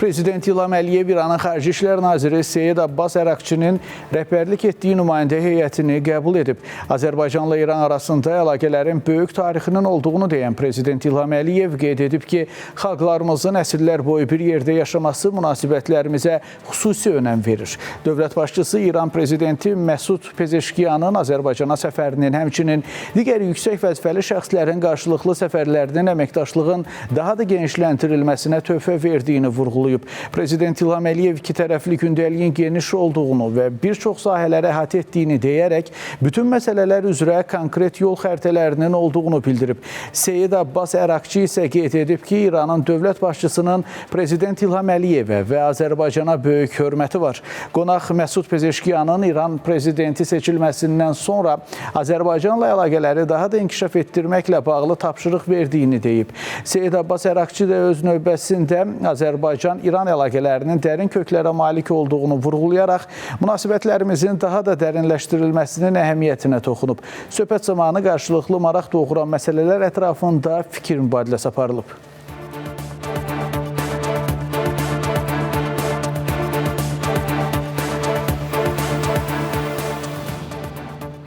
Prezident İlham Əliyev İranın Xarici İşlər Naziri Seyid Abbas Əraqçinin rəhbərlik etdiyi nümayəndə heyətini qəbul edib. Azərbaycanla İran arasında əlaqələrin böyük tarixinin olduğunu deyən Prezident İlham Əliyev qeyd edib ki, xalqlarımızın əsrlər boyu bir yerdə yaşaması münasibətlərimizə xüsusi önəm verir. Dövlət başçısı İran Prezidenti Məsud Pezeşkiyanın Azərbaycana səfərinin, həmçinin digər yüksək vəzifəli şəxslərin qarşılıqlı səfərlərinin əməkdaşlığın daha da genişləndirilməsinə töhfə verdiyini vurğulayıb. Prezident İlham Əliyev iki tərəfli gündəliyin geniş olduğunu və bir çox sahələri əhatə etdiyini deyərək, bütün məsələlər üzrə konkret yol xəritələrinin olduğunu bildirib. Seyid Abbas Əraqçı isə qeyd edib ki, İranın dövlət başçısının Prezident İlham Əliyevə və Azərbaycana böyük hörməti var. Qonaq Məsud Pezeşkiyanın İran prezidenti seçilməsindən sonra Azərbaycanla əlaqələri daha da inkişaf etdirməklə bağlı tapşırıq verdiyini deyib. Seyid Abbas Əraqçı da öz növbəsində Azərbaycan-İran əlaqələrinin dərin köklərə malik olduğunu vurğulayaraq, münasibətlərimizin daha da dərinləşdirilməsinin əhəmiyyətinə toxunub. Söhbət zamanı qarşılıqlı maraq doğuran məsələlər ətrafında fikir mübadiləsi aparılıb.